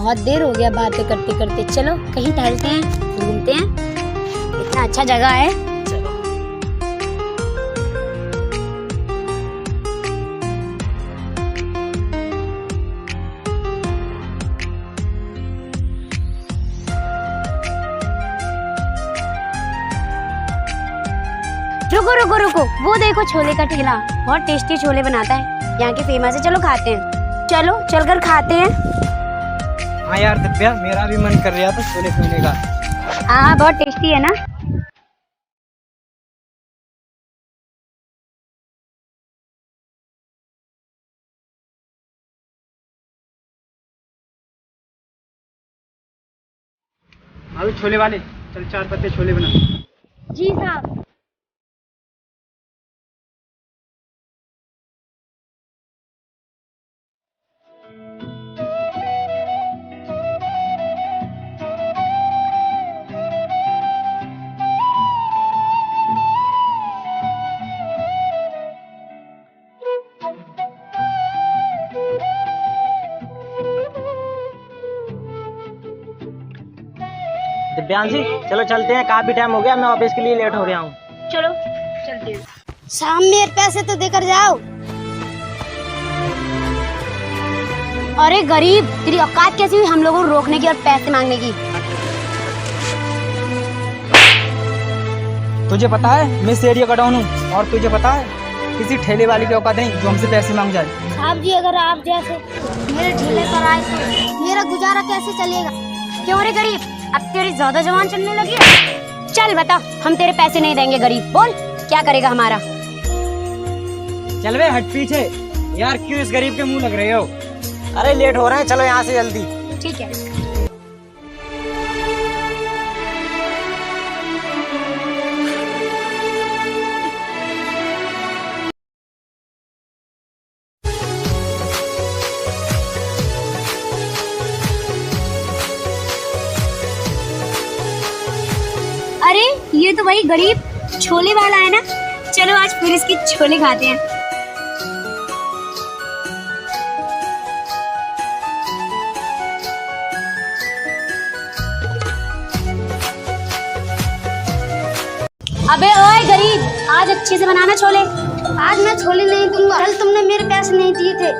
बहुत देर हो गया बातें करते करते। चलो कहीं टहलते हैं, घूमते हैं, इतना अच्छा जगह है। चलो। रुको रुको रुको, वो देखो छोले का ठेला, बहुत टेस्टी छोले बनाता है, यहाँ के फेमस है। चलो खाते हैं, चलो चलकर खाते हैं। हाँ यार दिव्या, मेरा भी मन कर रहा था छोले खाने का। हाँ बहुत टेस्टी है ना। अभी छोले वाले, चल 4 पत्ते छोले बना। जी साहब। दिव्यांशी चलो चलते हैं, काफी टाइम हो गया, मैं ऑफिस के लिए लेट हो गया हूँ। चलो चलते हैं। सामने पैसे तो देकर जाओ। अरे गरीब, तेरी औकात कैसी हुई हम लोगों को रोकने की और पैसे मांगने की? तुझे पता है मैं एरिया का डाउन हूँ, और तुझे पता है किसी ठेले वाले की औकात नहीं जो हमसे पैसे मांग जाए। साहब जी, अगर आप जैसे मेरे ठेले पर आए तो मेरा गुजारा कैसे चलेगा? क्यों रे गरीब, अब तेरी ज्यादा जवान चलने लगी है? चल बता, हम तेरे पैसे नहीं देंगे। गरीब बोल, क्या करेगा हमारा? चल वे हट पीछे यार, क्यों इस गरीब के मुंह लग रहे हो? अरे लेट हो रहे हैं, चलो यहाँ से जल्दी। ठीक है। अरे ये तो वही गरीब छोले वाला है ना। चलो आज फिर इसकी छोले खाते हैं। अबे ओए गरीब, आज अच्छे से बनाना छोले। आज मैं छोले नहीं दूंगा, कल तुमने मेरे पैसे नहीं दिए थे।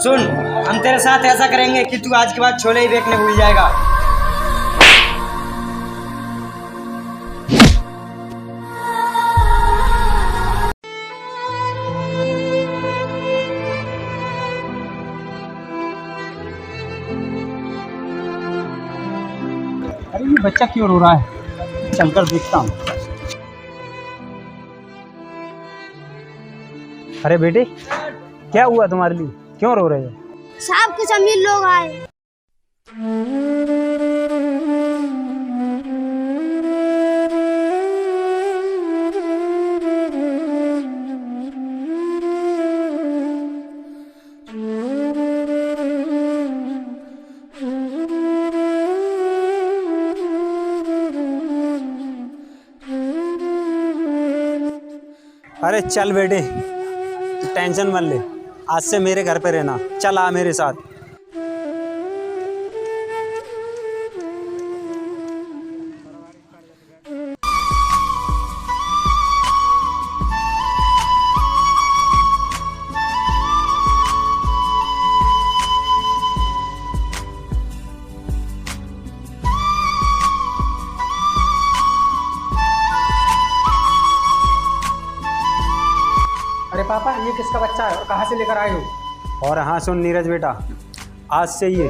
सुन, हम तेरे साथ ऐसा करेंगे कि तू आज के बाद छोले ही बेचने भूल जाएगा। अरे ये बच्चा क्यों रो रहा है? चलकर देखता हूँ। अरे बेटे, क्या हुआ तुम्हारे लिए, क्यों रो रहे हो? साहब कुछ अमीर लोग आए। अरे चल बेटे, टेंशन मत ले, आज से मेरे घर पे रहना। चल आ मेरे साथ। अरे पापा, ये किसका बच्चा है और कहाँ से लेकर आए हो? और हाँ सुन नीरज बेटा, आज से ये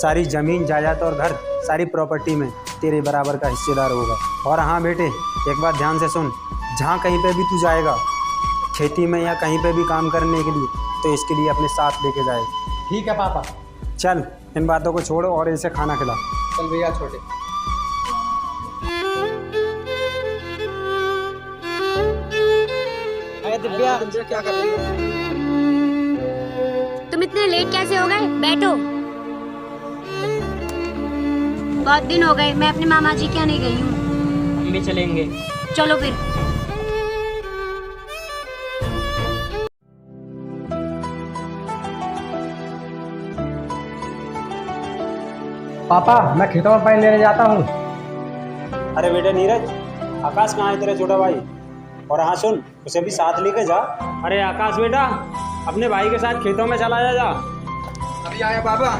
सारी ज़मीन जायदाद और घर, सारी प्रॉपर्टी में तेरे बराबर का हिस्सेदार होगा। और हाँ बेटे, एक बात ध्यान से सुन, जहाँ कहीं पे भी तू जाएगा, खेती में या कहीं पे भी काम करने के लिए, तो इसके लिए अपने साथ लेके जाए। ठीक है पापा। चल इन बातों को छोड़ो और इसे खाना खिला। चल भैया छोटे। दिव्या क्या कर रही हो? तुम इतने लेट कैसे हो गए? बैठो। बहुत दिन हो गए, मैं अपने मामा जी के यहाँ नहीं गई हूँ। हम भी चलेंगे। चलो फिर। पापा मैं खेतों में पानी लेने जाता हूँ। अरे बेटा नीरज, आकाश कहाँ है तेरा छोटा भाई? और हाँ सुन, उसे भी साथ लेके जा। अरे आकाश बेटा, अपने भाई के साथ खेतों में चला जा। अभी आया पापा।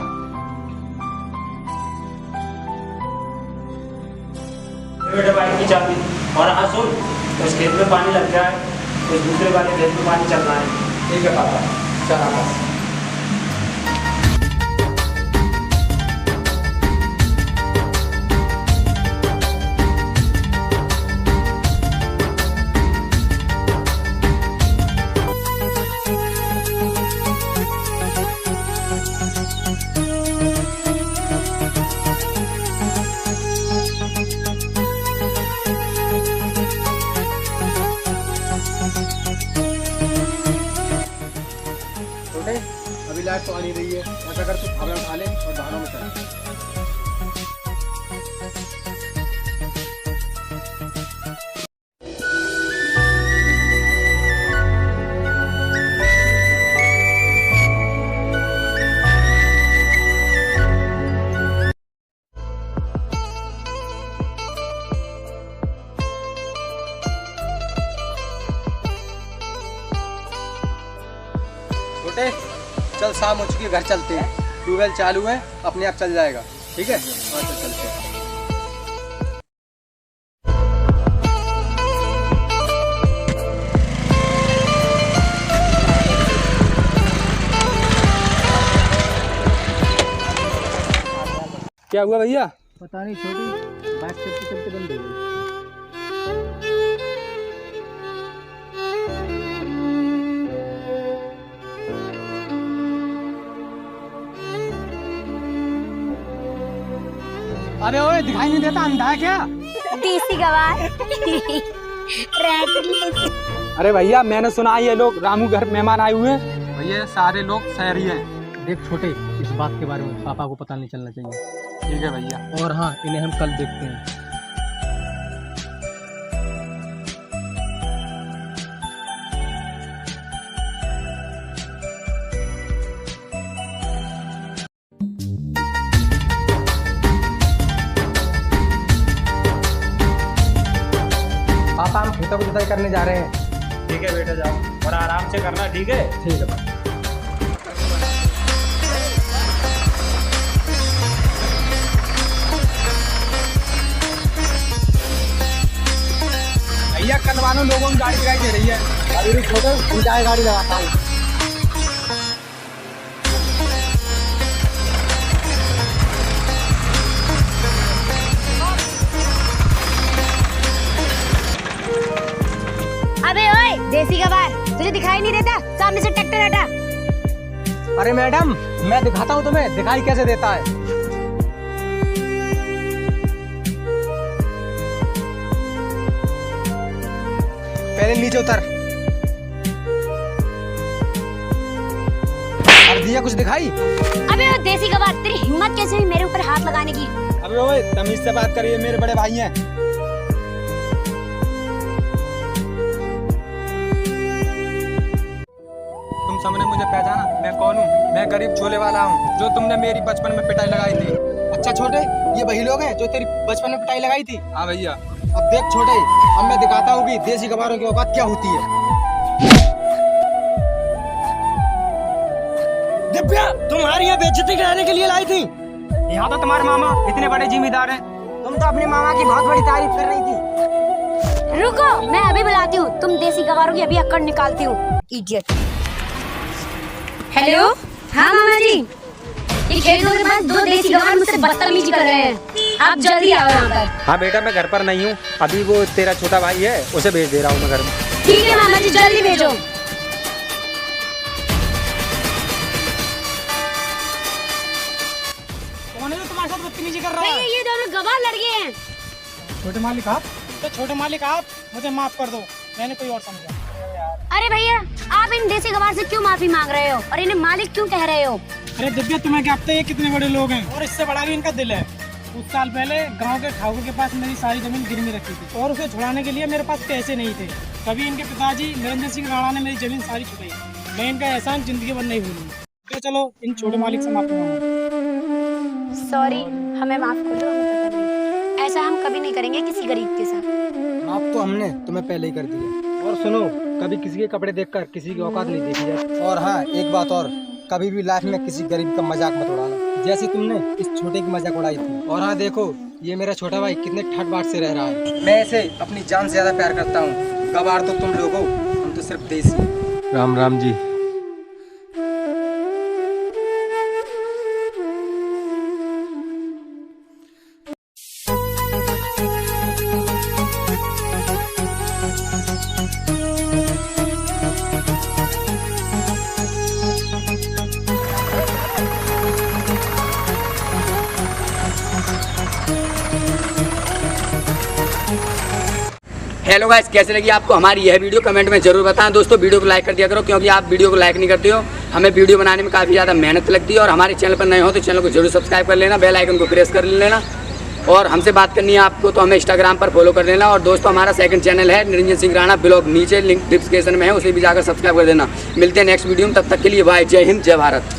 बेटा बाइक की चाबी। और हाँ सुन, उस खेत में पानी लग जाए, उस दूसरे वाले खेत में पानी चलना है। ठीक है पापा, चल आकाश। अभी लाइट तो आ नहीं रही है, ऐसा कर तू खाना उठा ले और धानों में चल। छोटे चल, शाम हो चुकी है, घर चलते हैं। ट्यूबवेल चालू है, अपने आप चल जाएगा। ठीक है, हाँ चल चलते हैं। क्या हुआ भैया? पता नहीं छोटी, बाइक चलते चलते बंद हो गई। अरे ओए, दिखाई नहीं देता, अंधा है क्या? देसी गवार। अरे भैया मैंने सुना ये लोग रामू घर मेहमान आए हुए हैं। भैया सारे लोग शहरी हैं। देख छोटे, इस बात के बारे में पापा को पता नहीं चलना चाहिए। ठीक है भैया। और हाँ, इन्हें हम कल देखते हैं। पापा हम खेतों की जुताई करने जा रहे हैं। ठीक है बेटा, जाओ और आराम से करना। ठीक है। ठीक है। भैया कल वालों लोगों की गाड़ी दिखाई दे रही है। अभी भी छोटे उनका गाड़ी लगाता हूँ। अबे ओए देसी गवार, तुझे दिखाई नहीं देता? सामने से ट्रैक्टर हटा। अरे मैडम, मैं दिखाता हूँ तुम्हें, दिखाई कैसे देता है। पहले नीचे उतर। अब दिया कुछ दिखाई? अबे ओ देसी गवार, तेरी हिम्मत कैसे हुई मेरे ऊपर हाथ लगाने की? अबे ओए, तमीज से बात करिए, मेरे बड़े भाई हैं। तुम सबने मुझे पहचाना? मैं कौन हूँ? मैं गरीब झोले वाला हूँ, जो तुमने मेरी बचपन में पिटाई लगाई थी। अच्छा छोटे, ये वही लोग हैं जो तेरी बचपन में पिटाई लगाई थी? हाँ भैया। अब देख छोटे, अब मैं दिखाता हूँ कि देसी गवारों की औकात क्या होती है। दिव्या, तुम्हारी यहाँ बेइज्जती कराने के लिए लाई थी? यहाँ तो तुम्हारे मामा इतने बड़े जिम्मेदार हैं। तुम तो अपनी मामा की बहुत बड़ी तारीफ कर रही थी। रुको, मैं अभी बुलाती हूँ। तुम देसी गवारों की अभी अक्कड़ निकालती हूँ। इडियट। हेलो, हाँ मामा जी, ये खेतों के पास दो देसी गवार मुझसे बदतमीजी कर रहे हैं। आप जल्दी आओ यहाँ पर। हाँ बेटा, मैं घर पर नहीं हूँ अभी। वो तेरा छोटा भाई है, उसे भेज दे रहा हूँ मैं घर में। ठीक है मामा जी, जल्दी भेजो। कौन है जो तुम्हारे साथ बदतमीजी कर रहा है? भैया ये दोनों गवार लड़के हैं। छोटे मालिक आप? तो छोटे मालिक आप, मुझे माफ कर दो, मैंने कोई और समझा। अरे भैया, आप इन देसी गवार से क्यों माफी मांग रहे हो और इन्हें मालिक क्यों कह रहे हो? अरे दिव्या, तुम्हें क्या पता ये कितने बड़े लोग हैं, और इससे बड़ा भी इनका दिल है। कुछ साल पहले गांव के ठाकुर के पास मेरी सारी जमीन गिरवी रखी थी, और उसे छुड़ाने के लिए मेरे पास पैसे नहीं थे। तभी इनके पिताजी निरंजन सिंह राणा ने मेरी जमीन सारी छुड़ाई। मैं इनका एहसान जिंदगी भर नहीं भूलूंगा। तो चलो इन छोटे मालिक से माफी मांगो। सॉरी, हमें माफ कर दो, हमें पता नहीं। ऐसा हम कभी नहीं करेंगे किसी गरीब के साथ। माफ तो हमने तुम्हें पहले ही कर दिया। और सुनो, कभी किसी के कपड़े देखकर किसी की औकात नहीं देखी जाती। और हाँ, एक बात और, कभी भी लाइफ में किसी गरीब का मजाक मत उड़ाना, जैसे तुमने इस छोटे की मजाक उड़ाई थी। और हाँ देखो, ये मेरा छोटा भाई कितने ठट बाट से रह रहा है। मैं इसे अपनी जान से ज्यादा प्यार करता हूँ। गवार तो तुम लोग हो, हम तो सिर्फ देसी हैं। राम राम जी। हेलो गाइस, कैसे लगी आपको हमारी यह वीडियो? कमेंट में जरूर बताएं। दोस्तों वीडियो को लाइक कर दिया करो, क्योंकि आप वीडियो को लाइक नहीं करते हो, हमें वीडियो बनाने में काफ़ी ज़्यादा मेहनत लगती है। और हमारे चैनल पर नए हो तो चैनल को जरूर सब्सक्राइब कर लेना, बेल आइकन को प्रेस कर लेना। और हमसे बात करनी है आपको तो हमें इंस्टाग्राम पर फॉलो कर लेना। और दोस्तों हमारा सेकंड चैनल है निरंजन सिंह राणा ब्लॉग, नीचे लिंक डिस्क्रिप्शन में है, उसे भी जाकर सब्सक्राइब कर देना। मिलते हैं नेक्स्ट वीडियो में, तब तक के लिए बाय। जय हिंद, जय भारत।